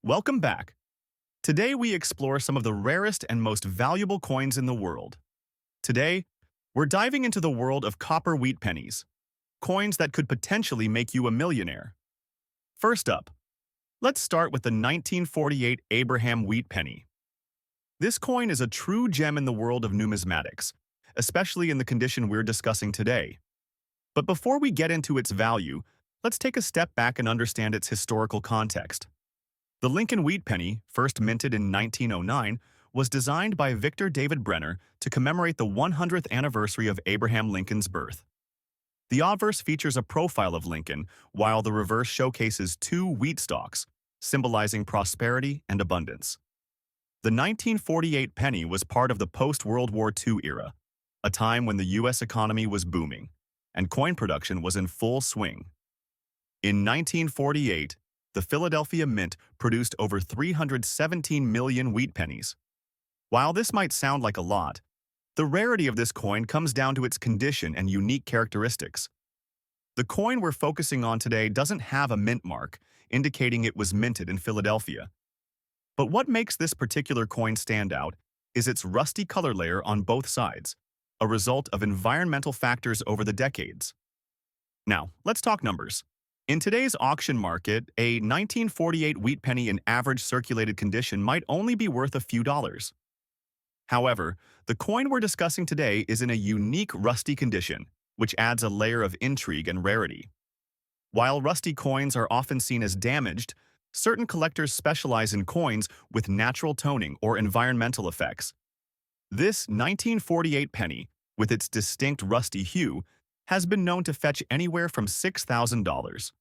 Welcome back. Today we explore some of the rarest and most valuable coins in the world. Today, we're diving into the world of copper wheat pennies, coins that could potentially make you a millionaire. First up, let's start with the 1948 Abraham wheat penny. This coin is a true gem in the world of numismatics, especially in the condition we're discussing today. But before we get into its value, let's take a step back and understand its historical context. The Lincoln wheat penny, first minted in 1909, was designed by Victor David Brenner to commemorate the 100th anniversary of Abraham Lincoln's birth. The obverse features a profile of Lincoln, while the reverse showcases two wheat stalks, symbolizing prosperity and abundance. The 1948 penny was part of the post-World War II era, a time when the U.S. economy was booming, and coin production was in full swing. In 1948, the Philadelphia Mint produced over 317 million wheat pennies. While this might sound like a lot, the rarity of this coin comes down to its condition and unique characteristics. The coin we're focusing on today doesn't have a mint mark, indicating it was minted in Philadelphia. But what makes this particular coin stand out is its rusty color layer on both sides, a result of environmental factors over the decades. Now, let's talk numbers. In today's auction market, a 1948 wheat penny in average circulated condition might only be worth a few dollars. However, the coin we're discussing today is in a unique rusty condition, which adds a layer of intrigue and rarity. While rusty coins are often seen as damaged, certain collectors specialize in coins with natural toning or environmental effects. This 1948 penny, with its distinct rusty hue, has been known to fetch anywhere from $6,000.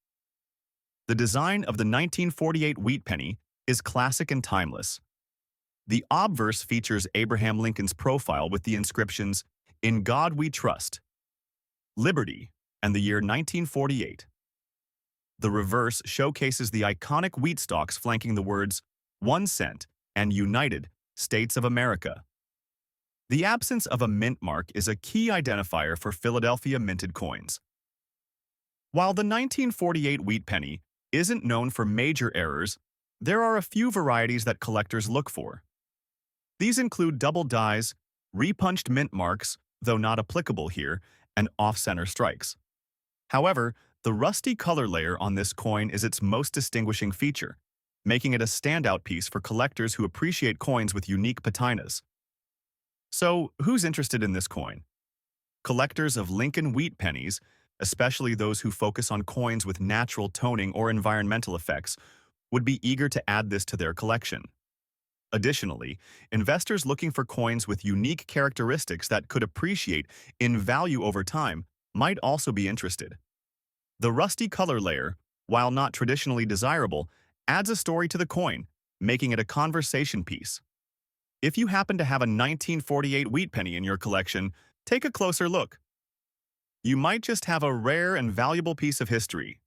The design of the 1948 wheat penny is classic and timeless. The obverse features Abraham Lincoln's profile with the inscriptions, "In God We Trust," "Liberty," and the year 1948. The reverse showcases the iconic wheat stalks flanking the words, "1 cent," and "United States of America." The absence of a mint mark is a key identifier for Philadelphia minted coins. While the 1948 wheat penny isn't known for major errors, there are a few varieties that collectors look for. These include double dies, repunched mint marks, though not applicable here, and off-center strikes. However, the rusty color layer on this coin is its most distinguishing feature, making it a standout piece for collectors who appreciate coins with unique patinas. So, who's interested in this coin? Collectors of Lincoln wheat pennies, especially those who focus on coins with natural toning or environmental effects, would be eager to add this to their collection. Additionally, investors looking for coins with unique characteristics that could appreciate in value over time might also be interested. The rusty color layer, while not traditionally desirable, adds a story to the coin, making it a conversation piece. If you happen to have a 1948 wheat penny in your collection, take a closer look. You might just have a rare and valuable piece of history.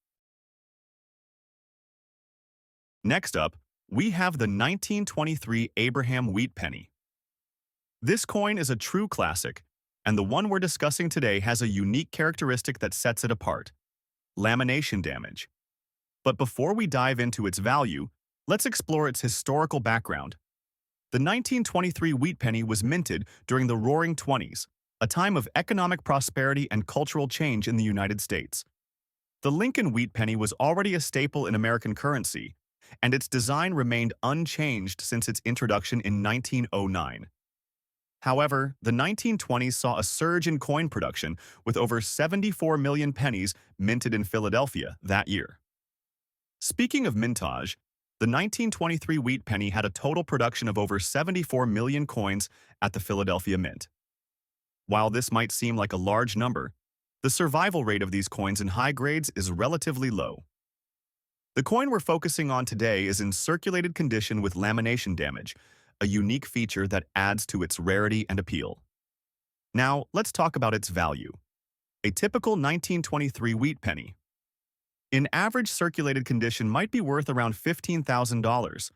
Next up, we have the 1923 Abraham wheat penny. This coin is a true classic, and the one we're discussing today has a unique characteristic that sets it apart: lamination damage. But before we dive into its value, let's explore its historical background. The 1923 wheat penny was minted during the Roaring Twenties, a time of economic prosperity and cultural change in the United States. The Lincoln wheat penny was already a staple in American currency, and its design remained unchanged since its introduction in 1909. However, the 1920s saw a surge in coin production, with over 74 million pennies minted in Philadelphia that year. Speaking of mintage, the 1923 wheat penny had a total production of over 74 million coins at the Philadelphia Mint. While this might seem like a large number, the survival rate of these coins in high grades is relatively low. The coin we're focusing on today is in circulated condition with lamination damage, a unique feature that adds to its rarity and appeal. Now, let's talk about its value. A typical 1923 wheat penny, in average circulated condition, might be worth around $15,000.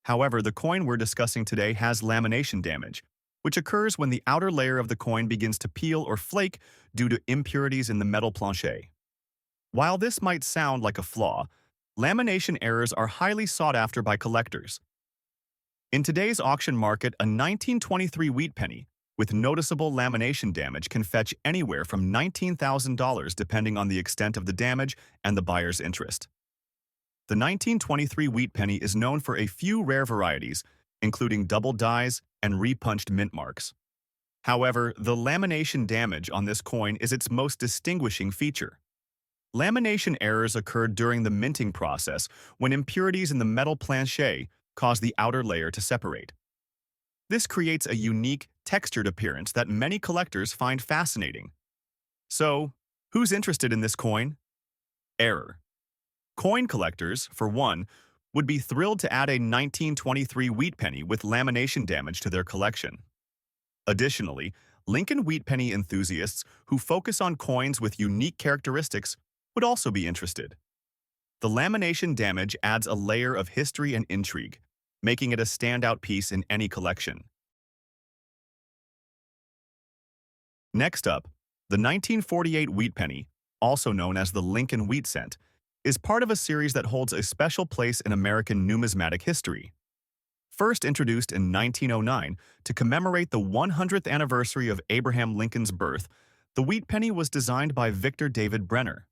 However, the coin we're discussing today has lamination damage, which occurs when the outer layer of the coin begins to peel or flake due to impurities in the metal plancher. While this might sound like a flaw, Lamination errors are highly sought after by collectors. In today's auction market, a 1923 wheat penny with noticeable lamination damage can fetch anywhere from $19,000 depending on the extent of the damage and the buyer's interest. The 1923 wheat penny is known for a few rare varieties, including double dies and repunched mint marks. However, the lamination damage on this coin is its most distinguishing feature. Lamination errors occurred during the minting process when impurities in the metal plancher cause the outer layer to separate. This creates a unique, textured appearance that many collectors find fascinating. So, who's interested in this coin? Error. Coin collectors, for one, would be thrilled to add a 1923 wheat penny with lamination damage to their collection. Additionally, Lincoln wheat penny enthusiasts who focus on coins with unique characteristics would also be interested. The lamination damage adds a layer of history and intrigue, making it a standout piece in any collection. Next up, the 1948 wheat penny, also known as the Lincoln wheat cent, is part of a series that holds a special place in American numismatic history. First introduced in 1909 to commemorate the 100th anniversary of Abraham Lincoln's birth, the wheat penny was designed by Victor David Brenner.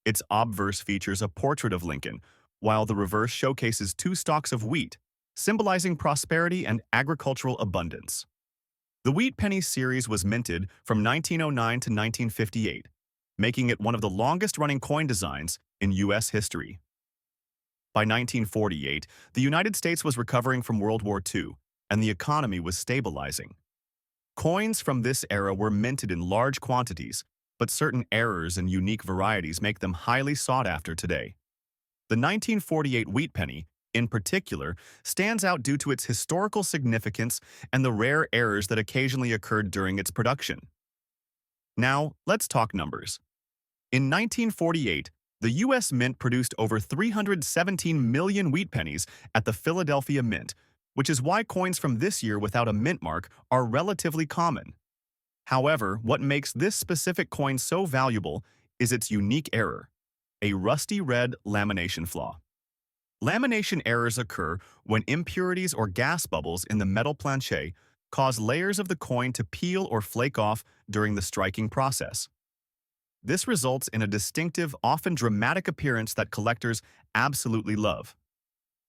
Its obverse features a portrait of Lincoln, while the reverse showcases two stalks of wheat, symbolizing prosperity and agricultural abundance. The wheat penny series was minted from 1909 to 1958, making it one of the longest-running coin designs in U.S. history. By 1948, the United States was recovering from World War II, and the economy was stabilizing. Coins from this era were minted in large quantities, but certain errors and unique varieties make them highly sought after today. The 1948 wheat penny, in particular, stands out due to its historical significance and the rare errors that occasionally occurred during its production. Now, let's talk numbers. In 1948, the U.S. Mint produced over 317 million wheat pennies at the Philadelphia Mint, which is why coins from this year without a mint mark are relatively common. However, what makes this specific coin so valuable is its unique error, a rusty red lamination flaw. Lamination errors occur when impurities or gas bubbles in the metal plancher cause layers of the coin to peel or flake off during the striking process. This results in a distinctive, often dramatic appearance that collectors absolutely love.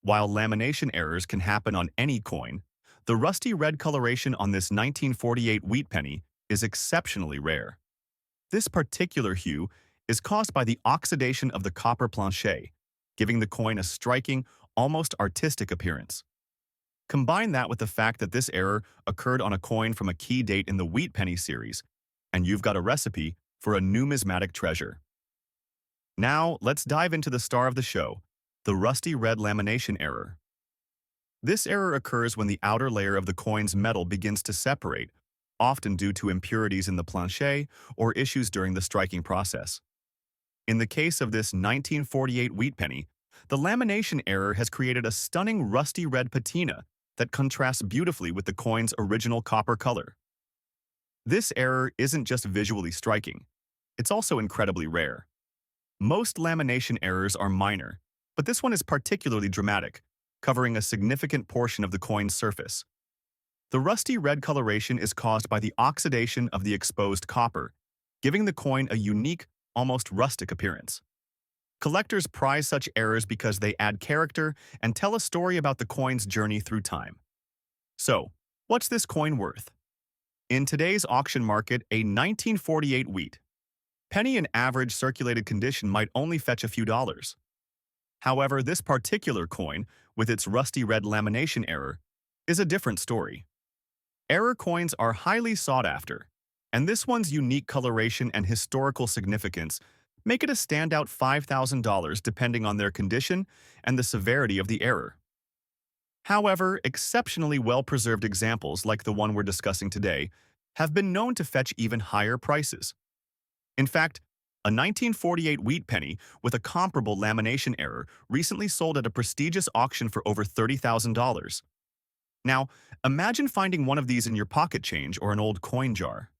While lamination errors can happen on any coin, the rusty red coloration on this 1948 wheat penny is exceptionally rare. This particular hue is caused by the oxidation of the copper plancher, giving the coin a striking, almost artistic appearance. Combine that with the fact that this error occurred on a coin from a key date in the wheat penny series, and you've got a recipe for a numismatic treasure. Now, let's dive into the star of the show, the rusty red lamination error. This error occurs when the outer layer of the coin's metal begins to separate, often due to impurities in the plancher or issues during the striking process. In the case of this 1948 wheat penny, the lamination error has created a stunning rusty red patina that contrasts beautifully with the coin's original copper color. This error isn't just visually striking, it's also incredibly rare. Most lamination errors are minor, but this one is particularly dramatic, covering a significant portion of the coin's surface. The rusty red coloration is caused by the oxidation of the exposed copper, giving the coin a unique, almost rustic appearance. Collectors prize such errors because they add character and tell a story about the coin's journey through time. So, what's this coin worth? In today's auction market, a 1948 wheat penny in average circulated condition might only fetch a few dollars. However, this particular coin, with its rusty red lamination error, is a different story. Error coins are highly sought after, and this one's unique coloration and historical significance make it a standout $5,000 depending on their condition and the severity of the error. However, exceptionally well-preserved examples like the one we're discussing today have been known to fetch even higher prices. In fact, a 1948 wheat penny with a comparable lamination error recently sold at a prestigious auction for over $30,000. Now, imagine finding one of these in your pocket change or an old coin jar.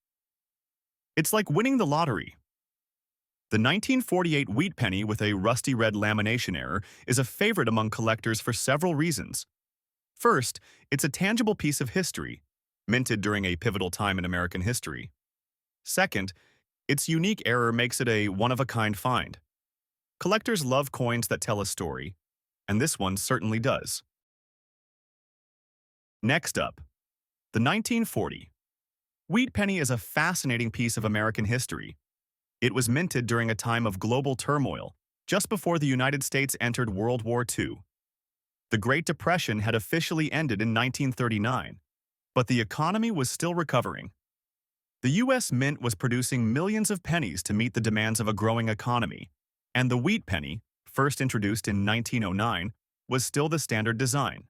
It's like winning the lottery. The 1948 wheat penny with a rusty red lamination error is a favorite among collectors for several reasons. First, it's a tangible piece of history, minted during a pivotal time in American history. Second, its unique error makes it a one-of-a-kind find. Collectors love coins that tell a story, and this one certainly does. Next up, the 1940 wheat penny is a fascinating piece of American history. It was minted during a time of global turmoil, just before the United States entered World War II. The Great Depression had officially ended in 1939, but the economy was still recovering. The U.S. Mint was producing millions of pennies to meet the demands of a growing economy, and the wheat penny, first introduced in 1909, was still the standard design.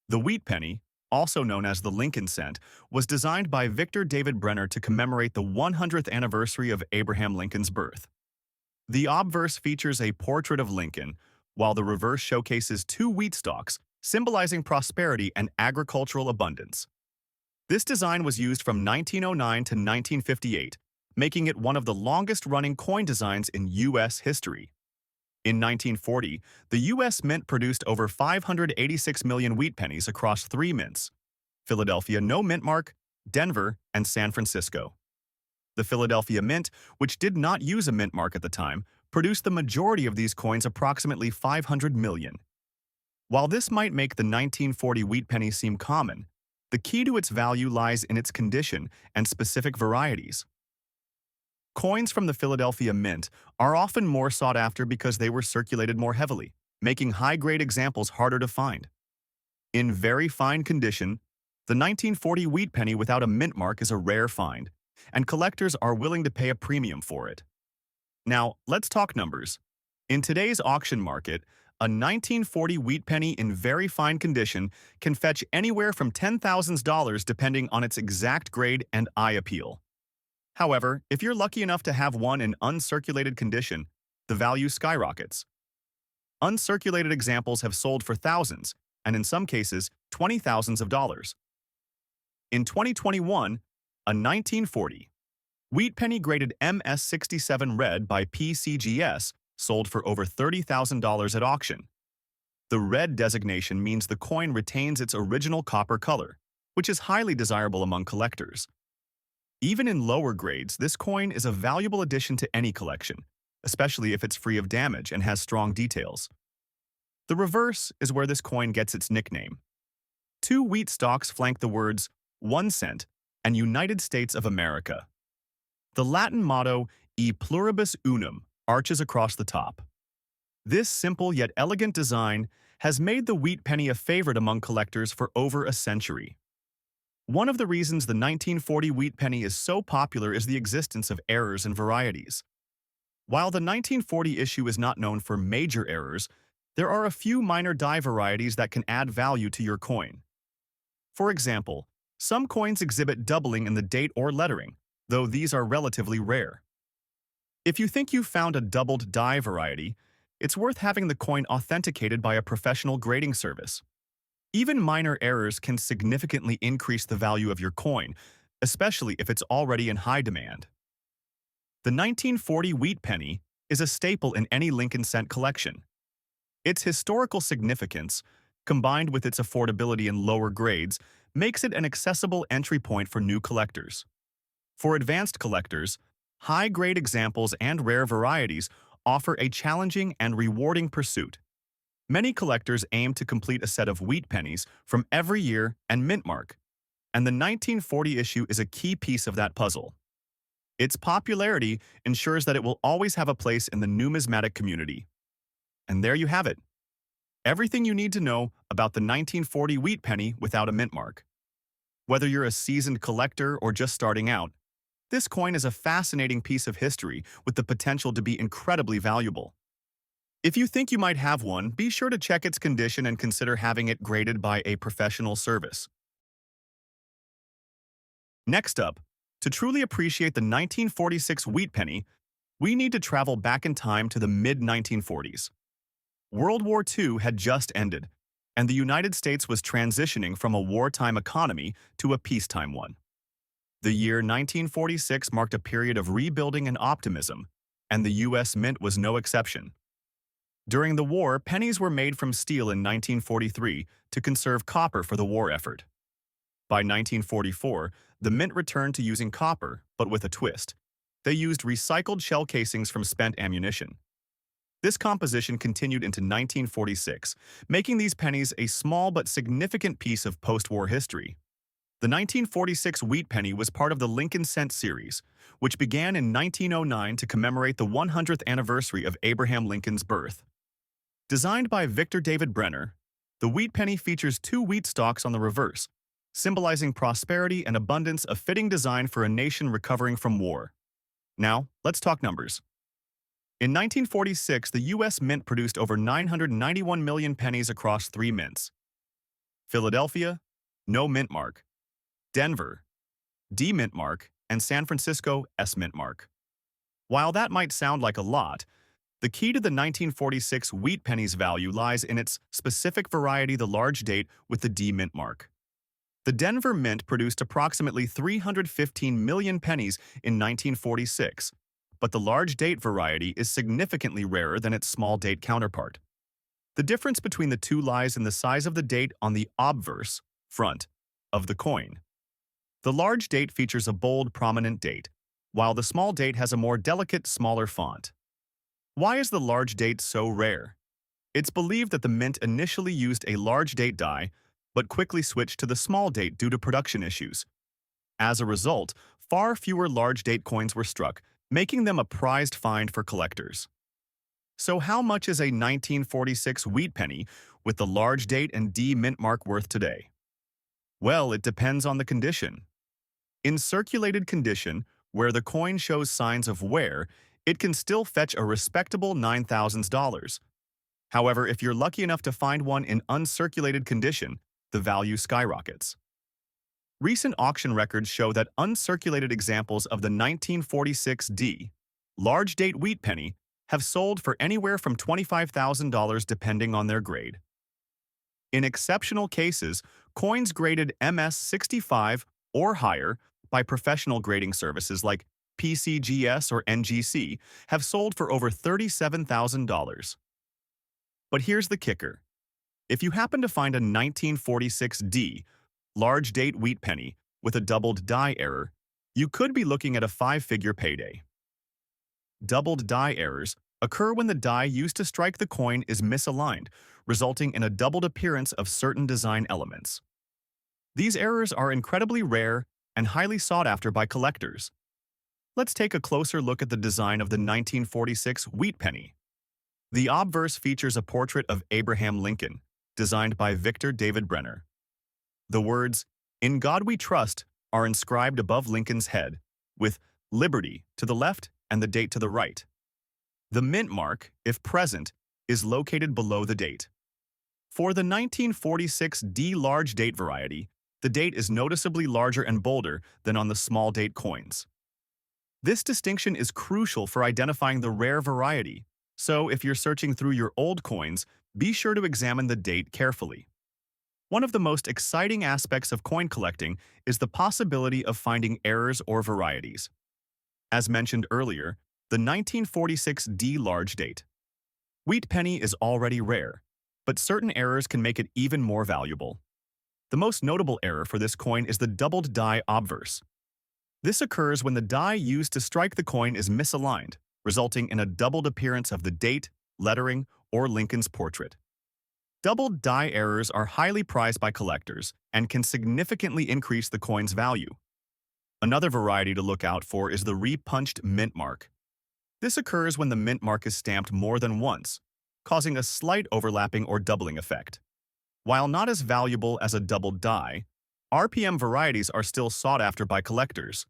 The wheat penny, also known as the Lincoln cent, was designed by Victor David Brenner to commemorate the 100th anniversary of Abraham Lincoln's birth. The obverse features a portrait of Lincoln, while the reverse showcases two wheat stalks, symbolizing prosperity and agricultural abundance. This design was used from 1909 to 1958, making it one of the longest-running coin designs in U.S. history. In 1940, the U.S. Mint produced over 586 million wheat pennies across three mints: Philadelphia No Mint Mark, Denver, and San Francisco. The Philadelphia Mint, which did not use a mint mark at the time, produced the majority of these coins, approximately 500 million. While this might make the 1940 wheat penny seem common, the key to its value lies in its condition and specific varieties. Coins from the Philadelphia Mint are often more sought after because they were circulated more heavily, making high-grade examples harder to find. In very fine condition, the 1940 wheat penny without a mint mark is a rare find, and collectors are willing to pay a premium for it. Now, let's talk numbers. In today's auction market, a 1940 wheat penny in very fine condition can fetch anywhere from $10,000 depending on its exact grade and eye appeal. However, if you're lucky enough to have one in uncirculated condition, the value skyrockets. Uncirculated examples have sold for thousands, and in some cases, $20,000s. In 2021, a 1940 wheat penny graded MS67 red by PCGS sold for over $30,000 at auction. The red designation means the coin retains its original copper color, which is highly desirable among collectors. Even in lower grades, this coin is a valuable addition to any collection, especially if it's free of damage and has strong details. The reverse is where this coin gets its nickname. Two wheat stalks flank the words 1 cent and United States of America. The Latin motto E pluribus unum arches across the top. This simple yet elegant design has made the wheat penny a favorite among collectors for over a century. One of the reasons the 1940 wheat penny is so popular is the existence of errors and varieties. While the 1940 issue is not known for major errors, there are a few minor die varieties that can add value to your coin. For example, some coins exhibit doubling in the date or lettering, though these are relatively rare. If you think you've found a doubled die variety, it's worth having the coin authenticated by a professional grading service. Even minor errors can significantly increase the value of your coin, especially if it's already in high demand. The 1940 wheat penny is a staple in any Lincoln cent collection. Its historical significance, combined with its affordability in lower grades, makes it an accessible entry point for new collectors. For advanced collectors, high-grade examples and rare varieties offer a challenging and rewarding pursuit. Many collectors aim to complete a set of wheat pennies from every year and mint mark, and the 1940 issue is a key piece of that puzzle. Its popularity ensures that it will always have a place in the numismatic community. And there you have it. Everything you need to know about the 1940 wheat penny without a mint mark. Whether you're a seasoned collector or just starting out, this coin is a fascinating piece of history with the potential to be incredibly valuable. If you think you might have one, be sure to check its condition and consider having it graded by a professional service. Next up, to truly appreciate the 1946 wheat penny, we need to travel back in time to the mid-1940s. World War II had just ended, and the United States was transitioning from a wartime economy to a peacetime one. The year 1946 marked a period of rebuilding and optimism, and the U.S. Mint was no exception. During the war, pennies were made from steel in 1943 to conserve copper for the war effort. By 1944, the Mint returned to using copper, but with a twist. They used recycled shell casings from spent ammunition. This composition continued into 1946, making these pennies a small but significant piece of post-war history. The 1946 wheat penny was part of the Lincoln Cent series, which began in 1909 to commemorate the 100th anniversary of Abraham Lincoln's birth. Designed by Victor David Brenner, the wheat penny features two wheat stalks on the reverse, symbolizing prosperity and abundance, a fitting design for a nation recovering from war. Now, let's talk numbers. In 1946, the U.S. Mint produced over 991 million pennies across three mints: Philadelphia, no mint mark; Denver, D mint mark; and San Francisco, S mint mark. While that might sound like a lot, the key to the 1946 wheat penny's value lies in its specific variety, the large date with the D mint mark. The Denver Mint produced approximately 315 million pennies in 1946, but the large date variety is significantly rarer than its small date counterpart. The difference between the two lies in the size of the date on the obverse, front, of the coin. The large date features a bold, prominent date, while the small date has a more delicate, smaller font. Why is the large date so rare? It's believed that the Mint initially used a large date die, but quickly switched to the small date due to production issues. As a result, far fewer large date coins were struck, making them a prized find for collectors. So how much is a 1946 wheat penny with the large date and D mint mark worth today? Well, it depends on the condition. In circulated condition, where the coin shows signs of wear, it can still fetch a respectable $9,000. However, if you're lucky enough to find one in uncirculated condition, the value skyrockets. Recent auction records show that uncirculated examples of the 1946 D large date wheat penny have sold for anywhere from $25,000 depending on their grade. In exceptional cases, coins graded MS-65 or higher by professional grading services like PCGS or NGC have sold for over $37,000. But here's the kicker. If you happen to find a 1946 D large date wheat penny with a doubled die error, you could be looking at a five-figure payday. Doubled die errors occur when the die used to strike the coin is misaligned, resulting in a doubled appearance of certain design elements. These errors are incredibly rare and highly sought after by collectors. Let's take a closer look at the design of the 1946 wheat penny. The obverse features a portrait of Abraham Lincoln, designed by Victor David Brenner. The words, "In God We Trust," are inscribed above Lincoln's head, with "Liberty" to the left and the date to the right. The mint mark, if present, is located below the date. For the 1946 D large date variety, the date is noticeably larger and bolder than on the small date coins. This distinction is crucial for identifying the rare variety, so if you're searching through your old coins, be sure to examine the date carefully. One of the most exciting aspects of coin collecting is the possibility of finding errors or varieties. As mentioned earlier, the 1946 D large date wheat penny is already rare, but certain errors can make it even more valuable. The most notable error for this coin is the doubled die obverse. This occurs when the die used to strike the coin is misaligned, resulting in a doubled appearance of the date, lettering, or Lincoln's portrait. Doubled die errors are highly prized by collectors and can significantly increase the coin's value. Another variety to look out for is the repunched mint mark. This occurs when the mint mark is stamped more than once, causing a slight overlapping or doubling effect. While not as valuable as a doubled die, RPM varieties are still sought after by collectors.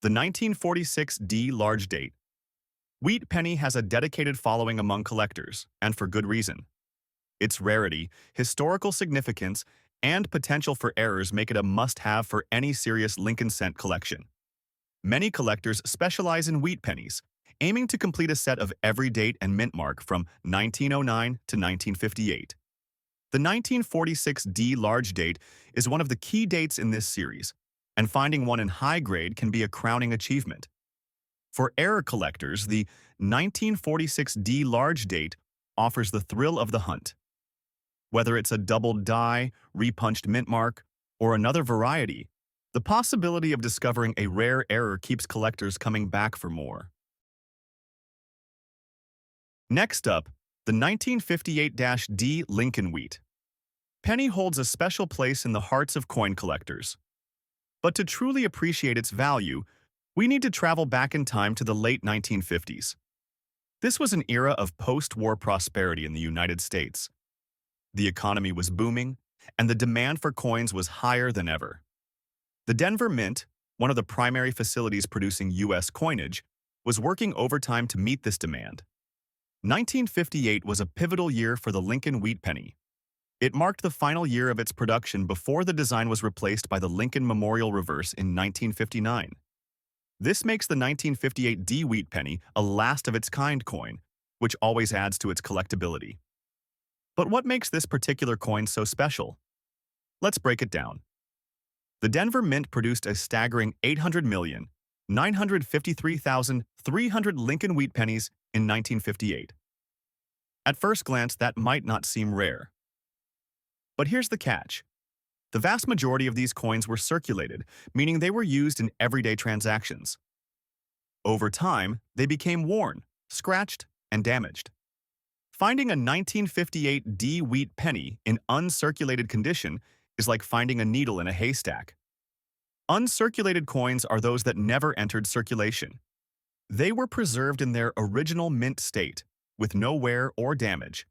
The 1946 D large date wheat penny has a dedicated following among collectors, and for good reason. Its rarity, historical significance, and potential for errors make it a must-have for any serious Lincoln Cent collection. Many collectors specialize in wheat pennies, aiming to complete a set of every date and mint mark from 1909 to 1958. The 1946 D large date is one of the key dates in this series, and finding one in high grade can be a crowning achievement. For error collectors, the 1946D large date offers the thrill of the hunt. Whether it's a doubled die, repunched mint mark, or another variety, the possibility of discovering a rare error keeps collectors coming back for more. Next up, the 1958-D Lincoln Wheat. Penny holds a special place in the hearts of coin collectors. But to truly appreciate its value, we need to travel back in time to the late 1950s. This was an era of post-war prosperity in the United States. The economy was booming, and the demand for coins was higher than ever. The Denver Mint, one of the primary facilities producing U.S. coinage, was working overtime to meet this demand. 1958 was a pivotal year for the Lincoln Wheat Penny. It marked the final year of its production before the design was replaced by the Lincoln Memorial Reverse in 1959. This makes the 1958 Wheat Penny a last-of-its-kind coin, which always adds to its collectability. But what makes this particular coin so special? Let's break it down. The Denver Mint produced a staggering 800,953,300 Lincoln Wheat Pennies in 1958. At first glance, that might not seem rare. But here's the catch. The vast majority of these coins were circulated, meaning they were used in everyday transactions. Over time, they became worn, scratched, and damaged. Finding a 1958 wheat penny in uncirculated condition is like finding a needle in a haystack. Uncirculated coins are those that never entered circulation. They were preserved in their original mint state, with no wear or damage.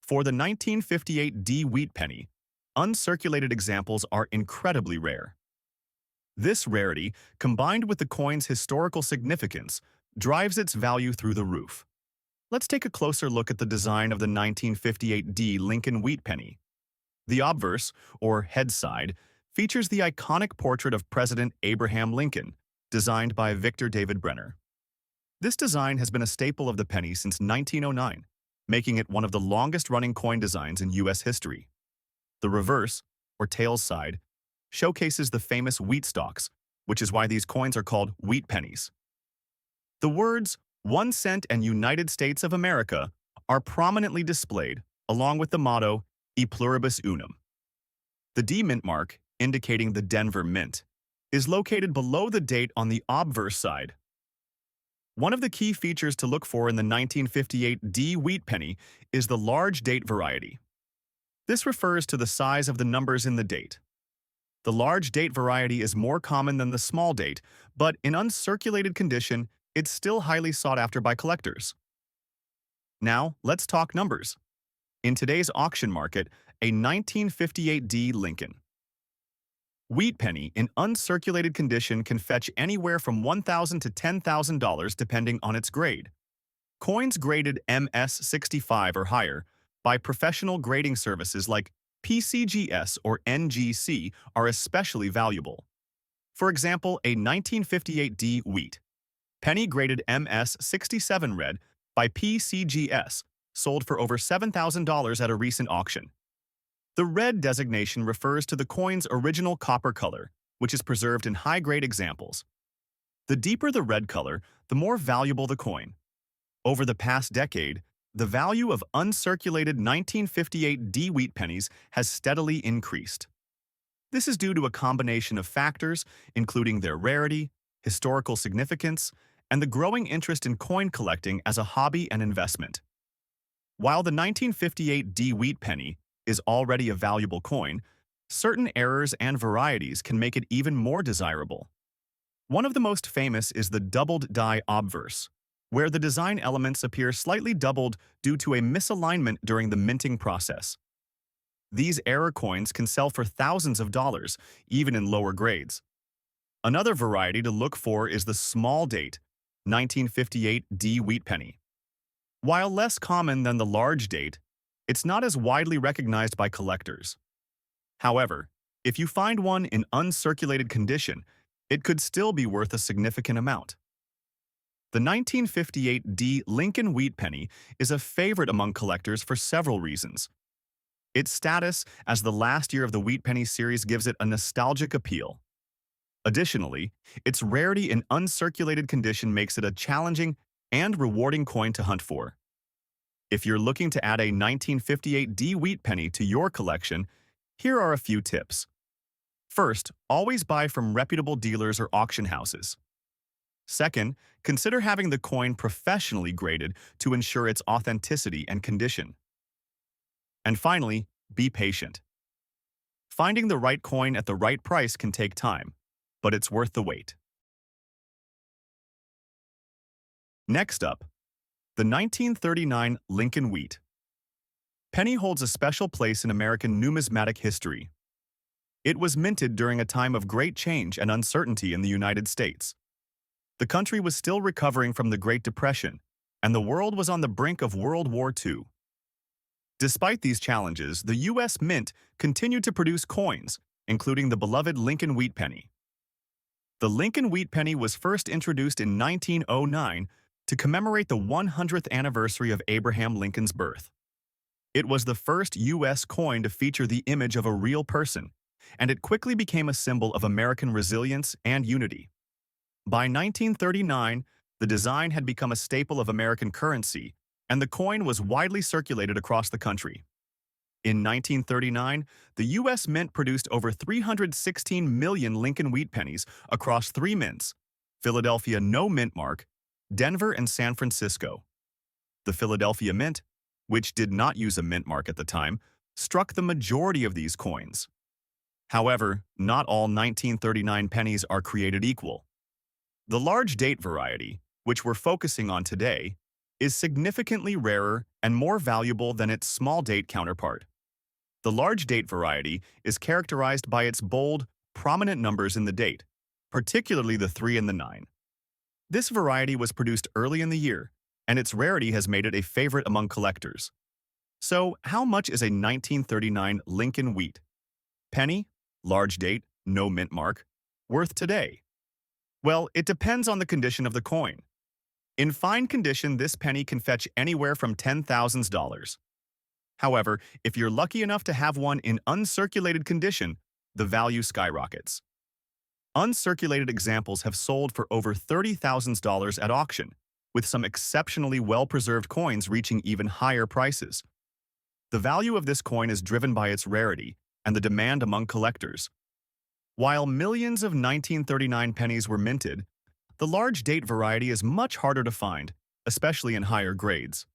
For the 1958 wheat penny, uncirculated examples are incredibly rare. This rarity, combined with the coin's historical significance, drives its value through the roof. Let's take a closer look at the design of the 1958 Lincoln Wheat Penny. The obverse, or head side, features the iconic portrait of President Abraham Lincoln, designed by Victor David Brenner. This design has been a staple of the penny since 1909, making it one of the longest-running coin designs in U.S. history. The reverse, or tails side, showcases the famous wheat stalks, which is why these coins are called wheat pennies. The words 1 cent and United States of America are prominently displayed, along with the motto E pluribus unum. The D mint mark, indicating the Denver Mint, is located below the date on the obverse side. One of the key features to look for in the 1958 wheat penny is the large date variety. This refers to the size of the numbers in the date. The large date variety is more common than the small date, but in uncirculated condition, it's still highly sought after by collectors. Now, let's talk numbers. In today's auction market, a 1958 Lincoln Wheat penny in uncirculated condition can fetch anywhere from $1,000 to $10,000 depending on its grade. Coins graded MS65 or higher by professional grading services like PCGS or NGC are especially valuable. For example, a 1958 wheat penny graded MS67 red by PCGS sold for over $7,000 at a recent auction. The red designation refers to the coin's original copper color, which is preserved in high-grade examples. The deeper the red color, the more valuable the coin. Over the past decade, the value of uncirculated 1958 wheat pennies has steadily increased. This is due to a combination of factors, including their rarity, historical significance, and the growing interest in coin collecting as a hobby and investment. While the 1958 wheat penny is already a valuable coin, certain errors and varieties can make it even more desirable. One of the most famous is the doubled die obverse, where the design elements appear slightly doubled due to a misalignment during the minting process. These error coins can sell for thousands of dollars, even in lower grades. Another variety to look for is the small date 1958 wheat penny. While less common than the large date, it's not as widely recognized by collectors. However, if you find one in uncirculated condition, it could still be worth a significant amount. The 1958 Lincoln Wheat Penny is a favorite among collectors for several reasons. Its status as the last year of the Wheat Penny series gives it a nostalgic appeal. Additionally, its rarity in uncirculated condition makes it a challenging and rewarding coin to hunt for. If you're looking to add a 1958 D wheat penny to your collection, here are a few tips. First, always buy from reputable dealers or auction houses. Second, consider having the coin professionally graded to ensure its authenticity and condition. And finally, be patient. Finding the right coin at the right price can take time, but it's worth the wait. Next up, the 1939 Lincoln Wheat. Penny holds a special place in American numismatic history. It was minted during a time of great change and uncertainty in the United States. The country was still recovering from the Great Depression, and the world was on the brink of World War II. Despite these challenges, the U.S. Mint continued to produce coins, including the beloved Lincoln Wheat Penny. The Lincoln Wheat Penny was first introduced in 1909 to commemorate the 100th anniversary of Abraham Lincoln's birth. It was the first U.S. coin to feature the image of a real person, and it quickly became a symbol of American resilience and unity. By 1939, the design had become a staple of American currency, and the coin was widely circulated across the country. In 1939, the U.S. Mint produced over 316 million Lincoln Wheat Pennies across 3 mints: Philadelphia No Mint Mark, Denver, and San Francisco. The Philadelphia Mint, which did not use a mint mark at the time, struck the majority of these coins. However, not all 1939 pennies are created equal. The large date variety, which we're focusing on today, is significantly rarer and more valuable than its small date counterpart. The large date variety is characterized by its bold, prominent numbers in the date, particularly the 3 and the 9. This variety was produced early in the year, and its rarity has made it a favorite among collectors. So, how much is a 1939 Lincoln Wheat penny, large date, no mint mark, worth today? Well, it depends on the condition of the coin. In fine condition, this penny can fetch anywhere from $10,000. However, if you're lucky enough to have one in uncirculated condition, the value skyrockets. Uncirculated examples have sold for over $30,000 at auction, with some exceptionally well-preserved coins reaching even higher prices. The value of this coin is driven by its rarity and the demand among collectors. While millions of 1939 pennies were minted, the large date variety is much harder to find, especially in higher grades.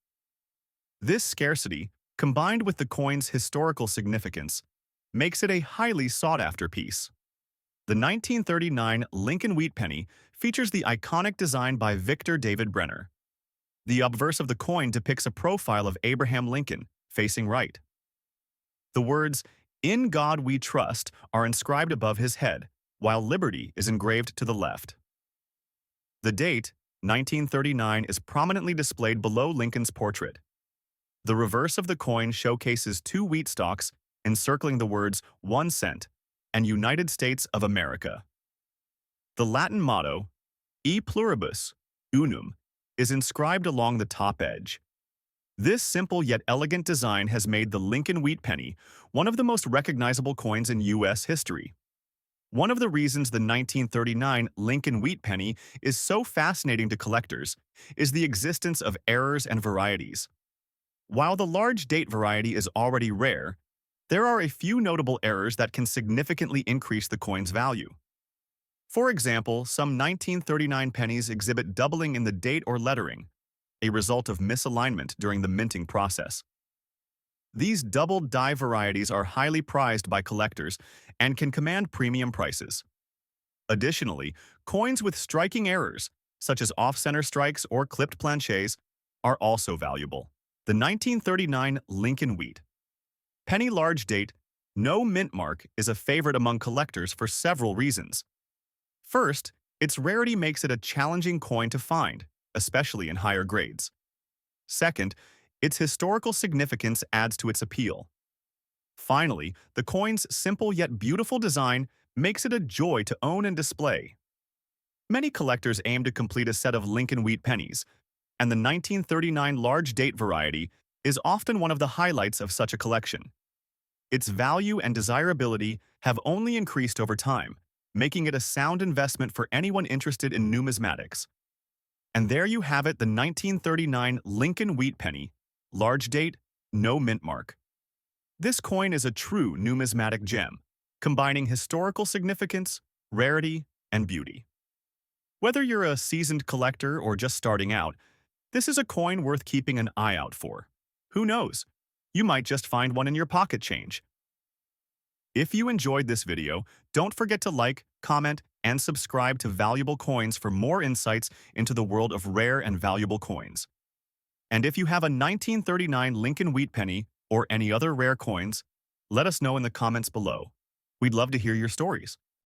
This scarcity, combined with the coin's historical significance, makes it a highly sought-after piece. The 1939 Lincoln Wheat Penny features the iconic design by Victor David Brenner. The obverse of the coin depicts a profile of Abraham Lincoln, facing right. The words, "In God We Trust," are inscribed above his head, while liberty is engraved to the left. The date, 1939, is prominently displayed below Lincoln's portrait. The reverse of the coin showcases 2 wheat stalks encircling the words 1 cent and United States of America. The Latin motto, E pluribus unum, is inscribed along the top edge. This simple yet elegant design has made the Lincoln Wheat Penny one of the most recognizable coins in U.S. history. One of the reasons the 1939 Lincoln Wheat Penny is so fascinating to collectors is the existence of errors and varieties. While the large date variety is already rare, there are a few notable errors that can significantly increase the coin's value. For example, some 1939 pennies exhibit doubling in the date or lettering, a result of misalignment during the minting process. These doubled die varieties are highly prized by collectors and can command premium prices. Additionally, coins with striking errors, such as off-center strikes or clipped planchets, are also valuable. The 1939 Lincoln Wheat Penny large date, no mint mark, is a favorite among collectors for several reasons. First, its rarity makes it a challenging coin to find, especially in higher grades. Second, its historical significance adds to its appeal. Finally, the coin's simple yet beautiful design makes it a joy to own and display. Many collectors aim to complete a set of Lincoln Wheat pennies, and the 1939 large date variety is often one of the highlights of such a collection. Its value and desirability have only increased over time, making it a sound investment for anyone interested in numismatics. And there you have it, the 1939 Lincoln Wheat Penny. Large date, no mint mark. This coin is a true numismatic gem, combining historical significance, rarity, and beauty. Whether you're a seasoned collector or just starting out, this is a coin worth keeping an eye out for. Who knows? You might just find one in your pocket change. If you enjoyed this video, don't forget to like, comment, and subscribe to Valuable Coins for more insights into the world of rare and valuable coins. And if you have a 1939 Lincoln Wheat Penny or any other rare coins, let us know in the comments below. We'd love to hear your stories.